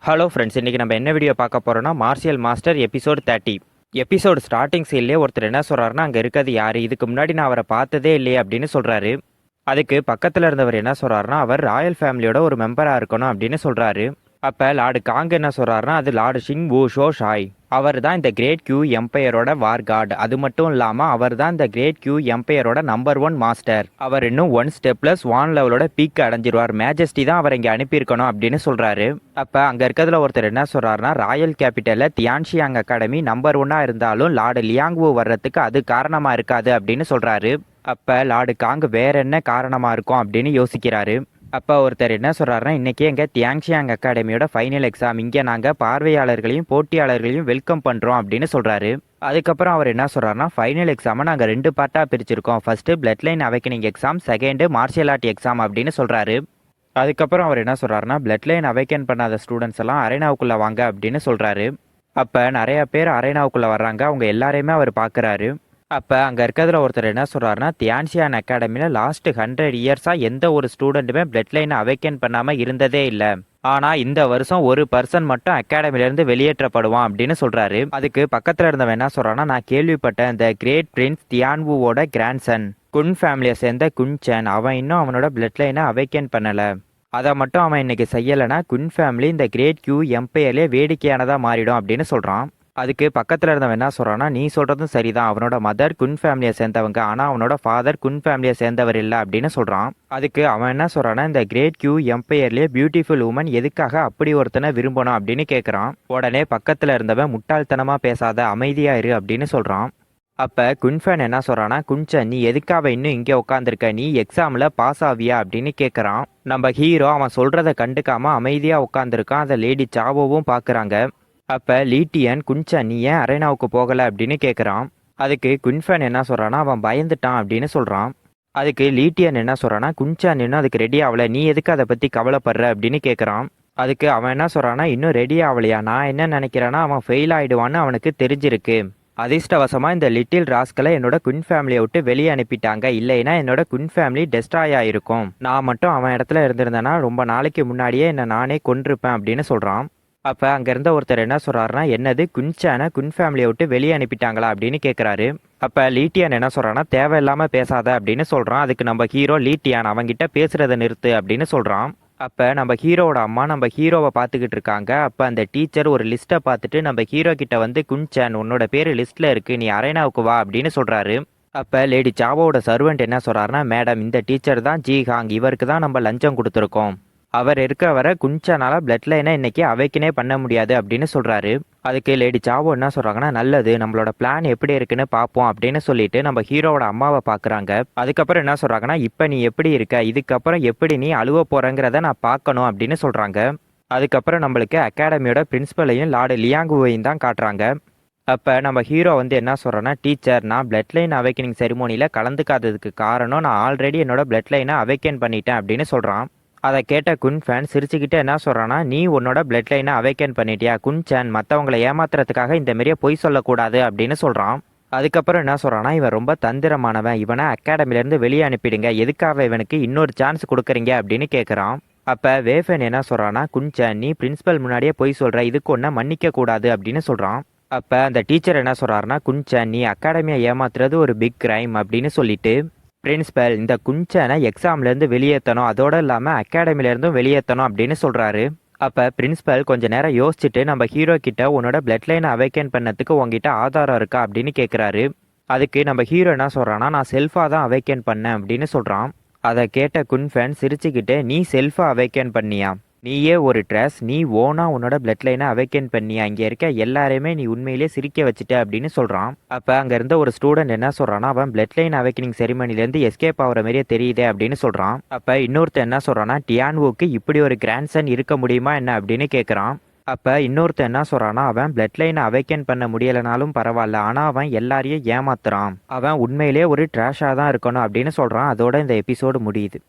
Hello friends, இன்றைக்கி நம்ம என்ன வீடியோ பார்க்க போகிறோம்னா martial master episode 30. Episode starting சீன்லேயே ஒருத்தர் என்ன சொல்கிறாருன்னா, அங்கே இருக்கிறது யார், இதுக்கு முன்னாடி நான் அவரை பார்த்ததே இல்லையே அப்படின்னு சொல்கிறாரு. அதுக்கு பக்கத்தில் இருந்தவர் என்ன சொல்கிறாருன்னா, அவர் ராயல் ஃபேமிலியோட ஒரு மெம்பராக இருக்கணும் அப்படின்னு சொல்கிறாரு. அப்போ லார்டு காங் என்ன சொல்கிறாருன்னா, அது லார்டு ஷிங் வு ஷோ ஷாய், அவர் தான் இந்த கிரேட் கியூ எம்பையரோட வார் காட். அது மட்டும் இல்லாமல் அவர் தான் இந்த கிரேட் கியூ எம்பையரோட நம்பர் 1 மாஸ்டர். அவர் இன்னும் 1 ஸ்டெப் ப்ளஸ் 1 லெவலோட பீக் அடைஞ்சிருவார். மேஜஸ்டி தான் அவர் இங்கே அனுப்பியிருக்கணும் அப்படின்னு சொல்கிறாரு. அப்போ அங்கே இருக்கிறதுல ஒருத்தர் என்ன சொல்கிறாருன்னா, ராயல் கேபிட்டலில் தியான்ஷியாங் அகாடமி நம்பர் 1 இருந்தாலும் லார்டு லியாங்வோ வர்றதுக்கு அது காரணமாக இருக்காது அப்படின்னு சொல்கிறாரு. அப்போ லார்டு காங் வேற என்ன காரணமாக இருக்கும் அப்படின்னு யோசிக்கிறாரு. அப்போ ஒருத்தர் என்ன சொல்கிறாருன்னா, இன்றைக்கி எங்கள் தியாங்ஷியாங் அகாடமியோட ஃபைனல் எக்ஸாம், இங்கே நாங்கள் பார்வையாளர்களையும் போட்டியாளர்களையும் வெல்கம் பண்ணுறோம் அப்படின்னு சொல்கிறாரு. அதுக்கப்புறம் அவர் என்ன சொல்கிறாருன்னா, ஃபைனல் எக்ஸாமை நாங்கள் 2 பார்ட்டாக பிரிச்சிருக்கோம். First blood line awakening exam, second martial art exam அப்படின்னு சொல்கிறாரு. அதுக்கப்புறம் அவர் என்ன சொல்கிறாருன்னா, பிளட் லைன் அவேக்கன் பண்ணாத ஸ்டூடெண்ட்ஸ் எல்லாம் அரேனாவுக்குள்ளே வாங்க அப்படின்னு சொல்கிறாரு. அப்போ நிறையா பேர் அரேனாவுக்குள்ளே வர்றாங்க. அவங்க எல்லாரையுமே அவர் பார்க்குறாரு. அப்போ அங்கே இருக்கிறதுல ஒருத்தர் என்ன சொல்கிறாருன்னா, தியான்ஷியான் அகாடமியில் லாஸ்ட் 100 இயர்ஸாக எந்த ஒரு ஸ்டூடெண்ட்டுமே பிளட் லைனை அவேக்கன் பண்ணாமல் இருந்ததே இல்லை. ஆனால் இந்த வருஷம் ஒரு பர்சன் மட்டும் அகாடமிலேருந்து வெளியேற்றப்படுவான் அப்படின்னு சொல்கிறாரு. அதுக்கு பக்கத்தில் இருந்தவன் என்ன சொல்கிறான்னா, நான் கேள்விப்பட்டேன் இந்த கிரேட் பிரின்ஸ் தியான்வுவோட கிராண்ட்சன் குன் ஃபேமிலியை சேர்ந்த குன்சன், அவன் இன்னும் அவனோட பிளட் லைனை அவேக்கன் பண்ணலை. அதை மட்டும் அவன் இன்னைக்கு செய்யலைன்னா குன் ஃபேமிலி இந்த கிரேட் கியூ எம்பையர்லேயே வேடிக்கையானதாக மாறிடும் அப்படின்னு சொல்கிறான். அதுக்கு பக்கத்தில் இருந்தவன் என்ன சொல்கிறான்னா, நீ சொல்கிறதும் சரிதான், அவனோட மதர் குன் ஃபேமிலியை சேர்ந்தவங்க, ஆனால் அவனோட ஃபாதர் குன் ஃபேமிலியை சேர்ந்தவர் இல்லை அப்படின்னு சொல்கிறான். அதுக்கு அவன் என்ன சொல்கிறான்னா, இந்த கிரேட் கியூ எம்பையர்லேயே பியூட்டிஃபுல் உமன் எதுக்காக அப்படி ஒருத்தனை விரும்பணும் அப்படின்னு கேட்குறான். உடனே பக்கத்தில் இருந்தவன் முட்டாள்தனமாக பேசாத, அமைதியாக இரு அப்படின்னு சொல்கிறான். அப்போ குன்ஃபேன் என்ன சொல்கிறான்னா, குன்சன் நீ எதுக்காக இன்னும் இங்கே உட்காந்துருக்க, நீ எக்ஸாமில் பாஸ் ஆவியா அப்படின்னு கேட்குறான். நம்ம ஹீரோ அவன் சொல்கிறத கண்டுக்காமல் அமைதியாக உட்காந்துருக்கான். அதை லேடி சாவோவும் பார்க்குறாங்க. அப்போ லீட்டியன் குன்சன் நீ ஏன் அரேனாவுக்கு போகலை அப்படின்னு கேட்குறான். அதுக்கு குன்ஃபேன் என்ன சொல்கிறான்னா, அவன் பயந்துட்டான் அப்படின்னு சொல்கிறான். அதுக்கு லீட்டியன் என்ன சொல்கிறான்னா, குன்சன் இன்னும் அதுக்கு ரெடி ஆகலை, நீ எதுக்கு அதை பற்றி கவலைப்படுற அப்படின்னு கேட்குறான். அதுக்கு அவன் என்ன சொல்கிறான்னா, இன்னும் ரெடி ஆகலையா, நான் என்ன நினைக்கிறேன்னா அவன் ஃபெயில் ஆகிடுவான்னு அவனுக்கு தெரிஞ்சிருக்கு. அதிர்ஷ்டவசமாக இந்த லிட்டில் ராஸ்களை என்னோட குன் ஃபேமிலியை விட்டு வெளியே அனுப்பிட்டாங்க, இல்லைன்னா என்னோட குன் ஃபேமிலி டெஸ்ட்ராய் ஆகிருக்கும். நான் மட்டும் அவன் இடத்துல இருந்திருந்தேன்னா ரொம்ப நாளைக்கு முன்னாடியே என்னை நானே கொன்றிருப்பேன் அப்படின்னு சொல்கிறான். அப்போ அங்கே இருந்த ஒருத்தர் என்ன சொல்கிறாருன்னா, என்னது குன்சானை குன் ஃபேமிலியை விட்டு வெளியே அனுப்பிட்டாங்களா அப்படின்னு கேட்குறாரு. அப்போ லீட்டியான் என்ன சொல்கிறான்னா, தேவையில்லாமல் பேசாத அப்படின்னு சொல்கிறான். அதுக்கு நம்ம ஹீரோ லீட்டியான் அவங்கிட்ட பேசுகிறத நிறுத்து அப்படின்னு சொல்கிறான். அப்போ நம்ம ஹீரோவோட அம்மா நம்ம ஹீரோவை பார்த்துக்கிட்டு இருக்காங்க. அப்போ அந்த டீச்சர் ஒரு லிஸ்ட்டை பார்த்துட்டு நம்ம ஹீரோ கிட்ட வந்து, குன்சான் உன்னோட பேர் லிஸ்ட்டில் இருக்குது, நீ அரேனாவுக்கு வா அப்படின்னு சொல்கிறாரு. அப்போ லேடி சாவோட சர்வெண்ட் என்ன சொல்கிறாருன்னா, மேடம் இந்த டீச்சர் தான் ஜி ஹாங், இவருக்கு தான் நம்ம லஞ்சம் கொடுத்துருக்கோம், அவர் இருக்க வர குன்சானால பிளட் லைனை இன்னைக்கு அவைக்கனே பண்ண முடியாது அப்படின்னு சொல்கிறாரு. அதுக்கு லேடி சாவோ என்ன சொல்கிறாங்கன்னா, நல்லது நம்மளோட பிளான் எப்படி இருக்குன்னு பார்ப்போம் அப்படின்னு சொல்லிட்டு நம்ம ஹீரோவோட அம்மாவை பார்க்குறாங்க. அதுக்கப்புறம் என்ன சொல்கிறாங்கன்னா, இப்போ நீ எப்படி இருக்க, இதுக்கப்புறம் எப்படி நீ அழுவ போகிறங்கிறத நான் பார்க்கணும் அப்படின்னு சொல்கிறாங்க. அதுக்கப்புறம் நம்மளுக்கு அகாடமியோட பிரின்சிபலையும் லார்டு லியாங்குவையும் தான் காட்டுறாங்க. அப்போ நம்ம ஹீரோ வந்து என்ன சொல்கிறேன்னா, டீச்சர் நான் பிளட் லைன் அவைக்கனிங் செரிமோனியில் கலந்துக்காததுக்கு காரணம் நான் ஆல்ரெடி என்னோட பிளட் லைனை அவைக்கன் பண்ணிட்டேன் அப்படின்னு சொல்கிறான். அதை கேட்ட குன்ஃபேன் சிரிச்சுக்கிட்டே என்ன சொல்கிறான்னா, நீ உன்னோட பிளட் லைனை அவைக்கன் பண்ணிட்டியா, குன்சான் மற்றவங்களை ஏமாத்துறதுக்காக இந்த மாரியே பொய் சொல்லக்கூடாது அப்படின்னு சொல்கிறான். அதுக்கப்புறம் என்ன சொல்கிறான்னா, இவன் ரொம்ப தந்திரமானவன், இவனை அகாடமிலேருந்து வெளியே அனுப்பிடுங்க, எதுக்காக இவனுக்கு இன்னொரு சான்ஸ் கொடுக்குறீங்க அப்படின்னு கேட்குறான். அப்போ வேஃபன் என்ன சொல்கிறான்னா, குன்சான் நீ பிரின்சிபல் முன்னாடியே பொய் சொல்கிற, இதுக்கு ஒன்றை மன்னிக்க கூடாது அப்படின்னு சொல்கிறான். அப்போ அந்த டீச்சர் என்ன சொல்கிறாருன்னா, குன்சான் நீ அகாடமியை ஏமாத்துறது ஒரு பிக் கிரைம் அப்படின்னு சொல்லிட்டு, பிரின்சிபல் இந்த குன்சானை எக்ஸாம்லேருந்து வெளியேற்றணும், அதோடு இல்லாமல் அகாடமிலேருந்தும் வெளியேற்றணும் அப்படின்னு சொல்கிறாரு. அப்போ பிரின்சிபல் கொஞ்சம் நேரம் யோசிச்சுட்டு நம்ம ஹீரோ கிட்ட உன்னோட பிளட் லைனை அவைக்கன் பண்ணதுக்கு உங்ககிட்ட ஆதாரம் இருக்கா அப்படின்னு கேட்குறாரு. அதுக்கு நம்ம ஹீரோ என்ன சொல்கிறான்னா, நான் செல்ஃபாக தான் அவைக்கன் பண்ணேன் அப்படின்னு சொல்கிறான். அதை கேட்ட குன்ஃபேன் சிரிச்சுக்கிட்டு, நீ செல்ஃபாக அவைக்கன் பண்ணியா, நீயே ஒரு ட்ரெஸ், நீ ஓனா உன்னோட பிளட் லைனை அவைக்கன் பண்ணியா, இங்கே இருக்க எல்லாரையுமே நீ உண்மையிலே சிரிக்க வச்சுட்ட அப்படின்னு சொல்கிறான். அப்போ அங்கே இருந்த ஒரு ஸ்டூடெண்ட் என்ன சொல்கிறான்னா, அவன் பிளட் லைன் அவைக்கனிங் செரிமனிலேருந்து எஸ்கேப் ஆகிற மாதிரியே தெரியுதே அப்படின்னு சொல்கிறான். அப்போ இன்னொருத்தர் என்ன சொல்கிறான்னா, டியான்வுக்கு இப்படி ஒரு கிராண்ட்சன் இருக்க முடியுமா என்ன அப்படின்னு கேட்குறான். அப்போ இன்னொருத்தர் என்ன சொல்கிறான்னா, அவன் பிளட் லைனை அவைக்கன் பண்ண முடியலைனாலும் பரவாயில்ல, ஆனால் அவன் எல்லாரையும் ஏமாத்துறான், அவன் உண்மையிலே ஒரு ட்ராஷாக தான் இருக்கணும் அப்படின்னு சொல்கிறான். அதோட இந்த எபிசோடு முடியுது.